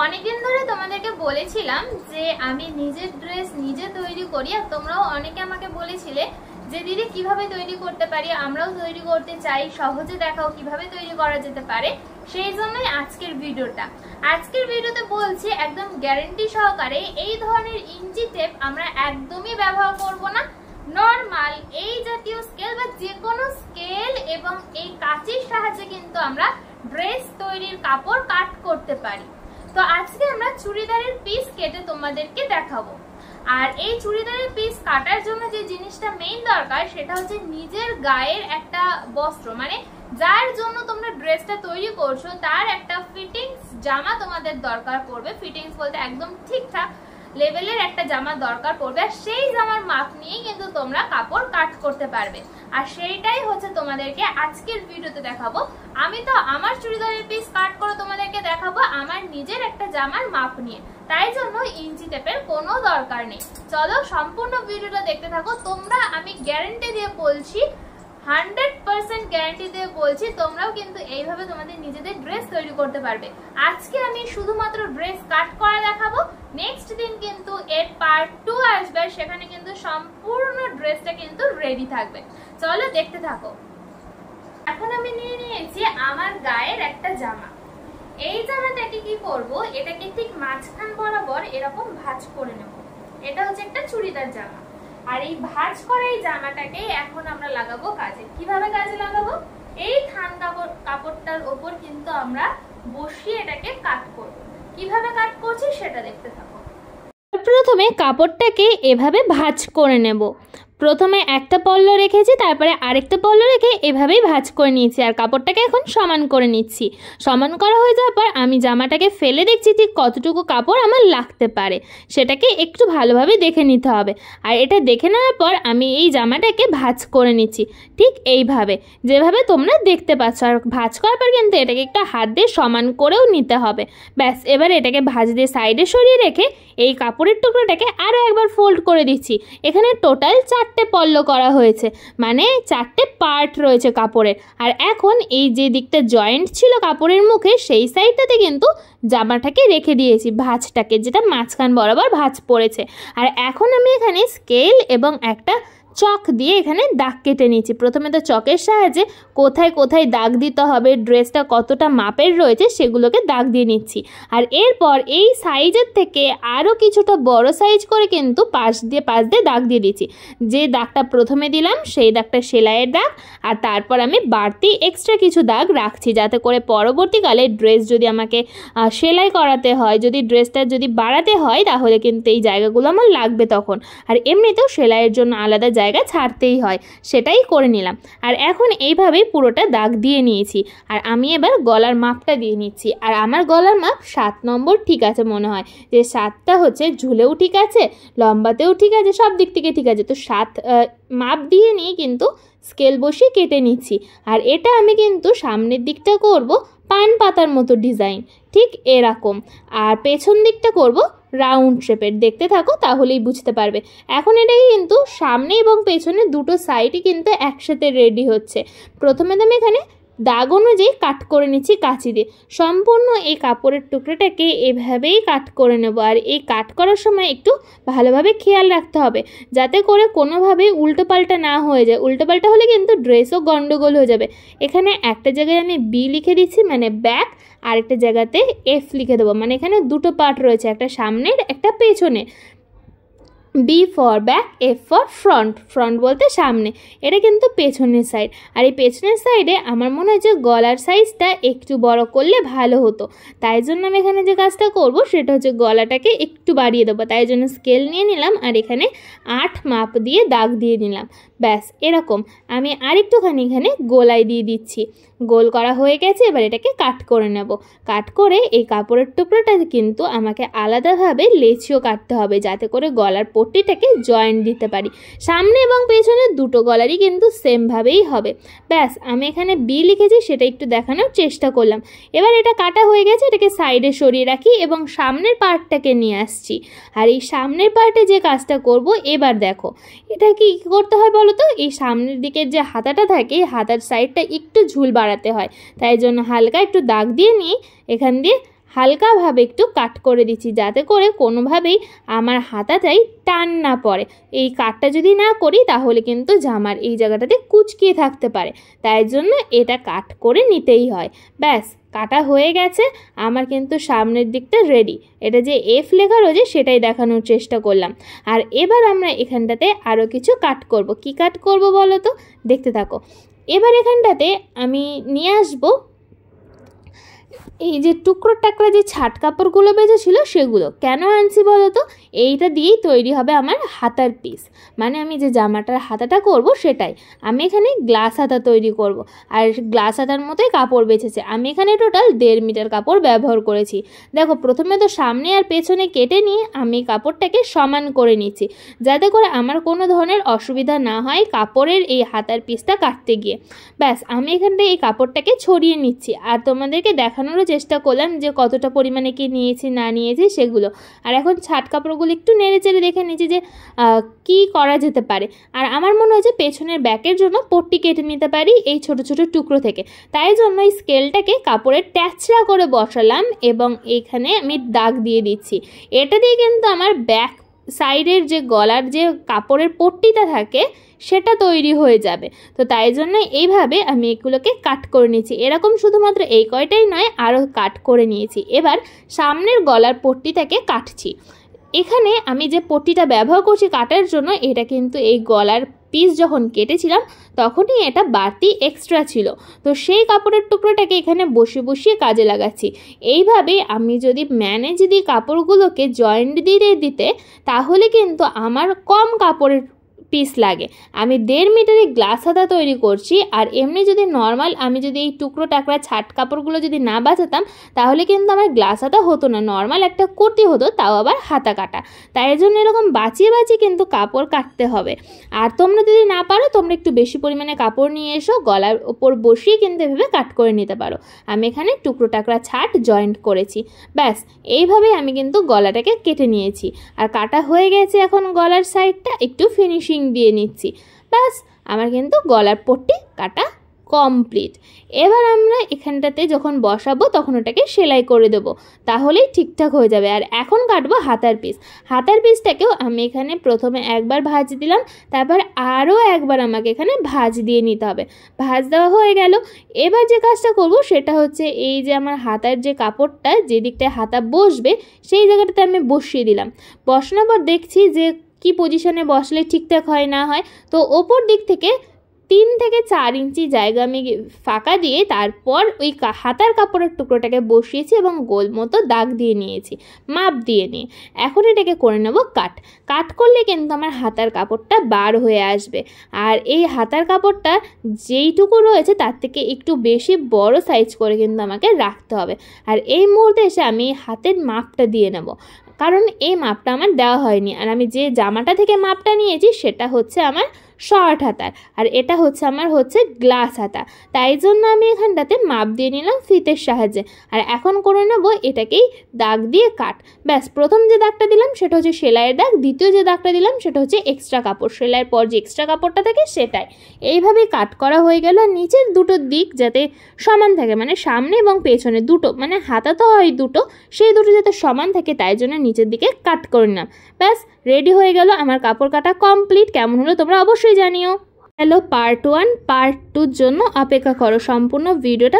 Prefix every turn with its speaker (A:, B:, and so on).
A: অনেকদিন ধরে তোমাদেরকে বলেছিলাম যে আমি নিজের ড্রেস নিজে তৈরি করি, আর তোমরাও অনেকে আমাকে বলেছিলে যে দিদি কিভাবে তৈরি করতে পারি, আমরাও তৈরি করতে চাই, সহজে দেখাও কিভাবে তৈরি করা যেতে পারে। সেই জন্যই আজকের ভিডিওতে বলছি একদম গ্যারান্টি সহকারে এই ধরনের ইঞ্চি টেপ আমরা একদমই ব্যবহার করব না। নরমাল এই জাতীয় স্কেল বা যে কোনো স্কেল এবং এই কাঁচির সাহায্যে কিন্তু আমরা ড্রেস তৈরির কাপড় কাট করতে পারি। তো আজকে আমরা চুড়িদারের পিস কেটে তোমাদেরকে দেখাবো। আর এই চুড়িদারের পিস কাটার জন্য যে জিনিসটা মেইন দরকার সেটা হচ্ছে নিজের গায়ের একটা বস্ত্র, মানে যার জন্য তোমরা ড্রেসটা তৈরি করছো তার একটা ফিটিংস জামা তোমাদের দরকার পড়বে। ফিটিংস বলতে একদম ঠিকঠাক লেভেলের একটা জামা দরকার পড়বে, আর সেই জামার মাপ নিয়েই কিন্তু তোমরা কাপড় কাট করতে পারবে। আর সেইটাই হচ্ছে তোমাদেরকে আজকের ভিডিওতে দেখাবো। আমি তো আমার চুড়িদারের পিস কাট করে তোমাদেরকে দেখাবো আমার নিজের একটা জামার মাপ নিয়ে, তাই জন্য ইঞ্চি টেপের কোনো দরকার নেই। চলো সম্পূর্ণ ভিডিওটা দেখতে থাকো। তোমরা আমি গ্যারান্টি দিয়ে বলছি, 100% গ্যারান্টি দিয়ে বলছি তোমরাও কিন্তু এইভাবে তোমাদের নিজেদের ড্রেস তৈরি করতে পারবে। আজকে আমি শুধুমাত্র ড্রেস কাট করা দেখাবো, নেক্সট দিন কিন্তু এর পার্ট 2 আসবে, সেখানে কিন্তু সম্পূর্ণ ড্রেসটা কিন্তু রেডি থাকবে। চলো দেখতে থাকো। এখন আমি নিয়ে নিয়েছি আমার গায়ের একটা জামা। এই জামাটাকে কি করব, এটাকে ঠিক মাঝখান বরাবর এরকম ভাঁজ করে নেব। এটা হচ্ছে একটা চুড়িদার জামা, আর এই ভাঁজ করা এই জামাটাকে এখন আমরা লাগাবো কাজে। কিভাবে কাজে লাগাবো, এই থান কাপড়টার ওপর কিন্তু আমরা বসিয়ে এটাকে কাট করব। কিভাবে কাট করছি সেটা দেখতে থাকো।
B: প্রথমে কাপড়টাকে এভাবে ভাঁজ করে নেব। প্রথমে একটা পল্ল রেখেছি, তারপরে আরেকটা পল্ল রেখে এভাবেই ভাঁজ করে নিয়েছি, আর কাপড়টাকে এখন সমান করে নিচ্ছি। সমান করা হয়ে যাওয়ার পর আমি জামাটাকে ফেলে দেখছি ঠিক কতটুকু কাপড় আমার লাগতে পারে, সেটাকে একটু ভালোভাবে দেখে নিতে হবে। আর এটা দেখে নেওয়ার পর আমি এই জামাটাকে ভাঁজ করে নিচ্ছি ঠিক এইভাবে, যেভাবে তোমরা দেখতে পাচ্ছ। আর ভাঁজ করার পর কিন্তু এটাকে একটু হাত দিয়ে সমান করেও নিতে হবে। ব্যাস, এবার এটাকে ভাঁজ দিয়ে সাইডে সরিয়ে রেখে এই কাপড়ের টুকরোটাকে আরও একবার ফোল্ড করে দিচ্ছি। এখানে টোটাল 4টে পল্ল করা হয়েছে, মানে 4টে পার্ট রয়েছে কাপড়ের। আর এখন এই যে দিকটা জয়েন্ট ছিল কাপড়ের মুখে, সেই সাইডটাতে কিন্তু জামাটাকে রেখে দিয়েছি, ভাঁজটাকে, যেটা মাঝখান বরাবর ভাঁজ পড়েছে। আর এখন আমি এখানে স্কেল এবং একটা চক দিয়ে এখানে দাগ কেটে নিচ্ছি। প্রথমে তো চকের সাহায্যে কোথায় কোথায় দাগ দিতে হবে, ড্রেসটা কতটা মাপের রয়েছে সেগুলোকে দাগ দিয়ে নিচ্ছি। আর এরপর এই সাইজের থেকে আরও কিছুটা বড় সাইজ করে কিন্তু পাশ দিয়ে দাগ দিয়ে দিচ্ছি। যে দাগটা প্রথমে দিলাম সেই দাগটা সেলাইয়ের দাগ, আর তারপর আমি বাড়তি এক্সট্রা কিছু দাগ রাখছি, যাতে করে পরবর্তীকালে ড্রেস যদি আমাকে সেলাই করাতে হয়, যদি ড্রেসটা যদি বাড়াতে হয়, তাহলে কিন্তু এই জায়গাগুলো আমার লাগবে তখন। আর এমনিতেও সেলাইয়ের জন্য আলাদা জায়গা ছাড়তেই হয়, সেটাই করে নিলাম। আর এখন এইভাবেই পুরোটা দাগ দিয়ে নিয়েছি। আর আমি এবার গলার মাপটা দিয়ে নিচ্ছি। আর আমার গলার মাপ 7 নম্বর ঠিক আছে মনে হয়, যে 7টা হচ্ছে ঝুলেও ঠিক আছে, লম্বাতেও ঠিক আছে, সব দিক থেকে ঠিক আছে। তো 7 মাপ দিয়ে নিয়ে কিন্তু স্কেল বসিয়ে কেটে নিচ্ছি। আর এটা আমি কিন্তু সামনের দিকটা করব পান পাতার মতো ডিজাইন, ঠিক এরকম। আর পেছন দিকটা করব রাউন্ড শেপের। দেখতে থাকো তাহলেই বুঝতে পারবে। এখন এটাকে কিন্তু সামনে এবং পেছনে দুটো সাইডই কিন্তু একসাথে রেডি হচ্ছে। প্রথমে তো আমি এখানে দাগ অনুযায়ী কাট করে নিচ্ছি কাঁচি দিয়ে। সম্পূর্ণ এই কাপড়ের টুকরোটাকে এভাবেই কাট করে নেব। আর এই কাট করার সময় একটু ভালোভাবে খেয়াল রাখতে হবে, যাতে করে কোনোভাবেই উল্টোপাল্টা না হয়ে যায়। উল্টোপাল্টা হলে কিন্তু ড্রেসও গন্ডগোল হয়ে যাবে। এখানে একটা জায়গায় আমি বি লিখে দিচ্ছি, মানে ব্যাক, আর একটা জায়গাতে এফ লিখে দেবো। মানে এখানে দুটো পার্ট রয়েছে, একটা সামনের একটা পেছনে। B for back, F for front. Front বলতে সামনে, এটা কিন্তু পেছনের সাইড। আর এই পেছনের সাইডে আমার মনে হয় যে গলার সাইজটা একটু বড় করলে ভালো হতো, তাই জন্য আমি এখানে যে কাজটা করব সেটা হচ্ছে গলাটাকে একটু বাড়িয়ে দেবো। তাই জন্য স্কেল নিয়ে নিলাম আর এখানে 8 মাপ দিয়ে দাগ দিয়ে নিলাম। ব্যাস, এরকম আমি আরেকটুখানি এখানে গোলাই দিয়ে দিচ্ছি। গোল করা হয়ে গেছে, এবার এটাকে কাট করে নেব। কাট করে এই কাপড়ের টুকরোটা কিন্তু আমাকে আলাদাভাবে লেচিও কাটতে হবে, যাতে করে গলার পট্টিটাকে জয়েন্ট দিতে পারি। সামনে এবং পেছনে দুটো গলারই কিন্তু সেমভাবেই হবে। ব্যাস, আমি এখানে বি লিখেছি সেটা একটু দেখানোর চেষ্টা করলাম। এবার এটা কাটা হয়ে গেছে, এটাকে সাইডে সরিয়ে রাখি এবং সামনের পার্টটাকে নিয়ে আসছি। আর এই সামনের পার্টে যে কাজটা করব, এবার দেখো এটা কি করতে হয় বলো তো। এই সামনের দিকের যে হাতাটা থাকে, হাতার সাইডটা একটু ঝুল বাড়াতে হয়, তাই জন্য হালকা একটু দাগ দিয়ে নিয়ে এখান দিয়ে হালকাভাবে একটু কাট করে দিচ্ছি, যাতে করে কোনোভাবেই আমার হাতাটাই টান না পড়ে। এই কাটটা যদি না করি তাহলে কিন্তু জামার এই জায়গাটাতে কুচকিয়ে থাকতে পারে, তাই জন্য এটা কাট করে নিতেই হয়। ব্যাস, কাটা হয়ে গেছে আমার, কিন্তু সামনের দিকটা রেডি। এটা যে এফ লেখা রয়েছে সেটাই দেখানোর চেষ্টা করলাম। আর এবার আমরা এখানটাতে আরও কিছু কাট করব। কি কাট করব বলো তো, দেখতে থাকো। এবার এখানটাতে আমি নিয়ে আসবো এই যে টুকরো টাকরা যে ছাট কাপড়গুলো বেঁচেছিল সেগুলো। কেন আনছি বলো তো, এইটা দিয়েই তৈরি হবে আমার হাতার পিস, মানে আমি যে জামাটার হাতাটা করব সেটাই। আমি এখানে গ্লাস হাতা তৈরি করব, আর গ্লাস হাতার মতোই কাপড় বেঁচেছে। আমি এখানে টোটাল 1.5 মিটার কাপড় ব্যবহার করেছি। দেখো, প্রথমে তো সামনে আর পেছনে কেটে নিয়ে আমি কাপড়টাকে সমান করে নিচ্ছি, যাতে করে আমার কোনো ধরনের অসুবিধা না হয় কাপড়ের এই হাতার পিসটা কাটতে গিয়ে। ব্যাস, আমি এখানটায় এই কাপড়টাকে ছড়িয়ে নিচ্ছি, আর তোমাদেরকে দেখানোরও চেষ্টা করলাম যে কতটা পরিমাণে কি নিয়েছি না নিয়েছি সেগুলো। আর এখন ছাট কাপড়গুলো একটু নেড়ে চেড়ে দেখে নিচ্ছি যে কি করা যেতে পারে। আর আমার মনে হচ্ছে পেছনের ব্যাকের জন্য পট্টি কেটে নিতে পারি এই ছোট ছোট টুকরো থেকে। তাই জন্য এই স্কেলটাকে কাপড়ের ট্যাচড়া করে বসালাম এবং এখানে আমি দাগ দিয়ে দিচ্ছি। এটা দিয়ে কিন্তু আমার ব্যাক সাইডের যে গলার যে কাপড়ের পট্টিটা থাকে সেটা তৈরি হয়ে যাবে। তো তাই জন্য এইভাবে আমি এগুলোকে কাট করে নিয়েছি। এরকম শুধুমাত্র এই কয়টাই নয়, আরও কাট করে নিয়েছি। এবার সামনের গলার পট্টিটাকে কাটছি। এখানে আমি যে পট্টিটা ব্যবহার করছি কাটার জন্য, এটা কিন্তু এই গলার পিস যখন কেটেছিলাম তখনই এটা বাড়তি এক্সট্রা ছিল, তো সেই কাপড়ের টুকরোটাকে এখানে বসিয়ে কাজে লাগাচ্ছি। এইভাবে আমি যদি ম্যানেজ দিই কাপড়গুলোকে জয়েন্ট দিয়ে দিতে, তাহলে কিন্তু আমার কম কাপড়ের পিস লাগে। আমি 1.5 মিটারের গ্লাস হাতা তৈরি করছি, আর এমনি যদি নর্মাল আমি যদি এই টুকরো টাকরা ছাট কাপড়গুলো যদি না বাঁচাতাম তাহলে কিন্তু আমার গ্লাস হাতা হতো না, নর্মাল একটা কুর্তি হতো, তাও আবার হাতা কাটা। তাই জন্য এরকম বাঁচিয়ে কিন্তু কাপড় কাটতে হবে। আর তোমরা যদি না পারো, তোমরা একটু বেশি পরিমাণে কাপড় নিয়ে এসো, গলার ওপর বসিয়ে কিন্তু এভাবে কাট করে নিতে পারো। আমি এখানে টুকরো টাকরা ছাট জয়েন্ট করেছি। ব্যাস, এইভাবেই আমি কিন্তু গলাটাকে কেটে নিয়েছি। আর কাটা হয়ে গেছে, এখন গলার সাইডটা একটু ফিনিশিং দিয়ে নিচ্ছি। ব্যাস, আমার কিন্তু গলার পট্টি কাটা কমপ্লিট। এবার আমরা এখানটাতে যখন বসাবো তখন ওটাকে সেলাই করে দেবো, তাহলেই ঠিকঠাক হয়ে যাবে। আর এখন কাটবো হাতার পিস। হাতার পিসটাকেও আমি এখানে প্রথমে একবার ভাঁজ দিলাম, তারপর আরও একবার আমাকে এখানে ভাঁজ দিয়ে নিতে হবে। ভাঁজ দেওয়া হয়ে গেল। এবার যে কাজটা করব সেটা হচ্ছে এই যে আমার হাতার যে কাপড়টা যে দিকটায় হাতা বসবে সেই জায়গাটাতে আমি বসিয়ে দিলাম। বসানোর পর দেখছি যে কি পজিশনে বসলে ঠিকঠাক হয় না হয়, তো ওপর দিক থেকে 3 থেকে 4 ইঞ্চি জায়গা আমি ফাঁকা দিয়ে তারপর ওই হাতার কাপড়ের টুকরোটাকে বসিয়েছি এবং গোল মতো দাগ দিয়ে নিয়েছি, মাপ দিয়ে নিয়ে। এখন এটাকে করে নেব কাট। কাট করলে কিন্তু আমার হাতার কাপড়টা বার হয়ে আসবে। আর এই হাতার কাপড়টা যেইটুকু রয়েছে তার থেকে একটু বেশি বড় সাইজ করে কিন্তু আমাকে রাখতে হবে। আর এই মুহূর্তে এসে আমি হাতের মাপটা দিয়ে নেব, কারণ এই মাপটা আমার দেওয়া হয়নি। আর আমি যে জামাটা থেকে মাপটা নিয়েছি সেটা হচ্ছে আমার শর্ট হাতার, আর এটা হচ্ছে আমার গ্লাস হাতা। তাই জন্য আমি এখানটাতে মাপ দিয়ে নিলাম ফিতের সাহায্যে। আর এখন করে নেব এটাকেই দাগ দিয়ে কাট। ব্যাস, প্রথম যে দাগটা দিলাম সেটা হচ্ছে সেলাইয়ের দাগ, দ্বিতীয় যে দাগটা দিলাম সেটা হচ্ছে এক্সট্রা কাপড়, সেলাইয়ের পর যে এক্সট্রা কাপড়টা থাকে সেটাই। এইভাবেই কাট করা হয়ে গেল। নিচের দুটো দিক যাতে সমান থাকে, মানে সামনে এবং পেছনে দুটো, মানে হাতা তো হয় দুটো, সেই দুটো যাতে সমান থাকে তাই জন্য নিচের দিকে কাট করে নিলাম। ব্যাস, রেডি হয়ে গেল আমার কাপড় কাটা কমপ্লিট। কেমন হলো তোমরা অবশ্যই জানিও। হ্যালো, পার্ট 1 পার্ট 2 জন্য অপেক্ষা করো, সম্পূর্ণ ভিডিওটা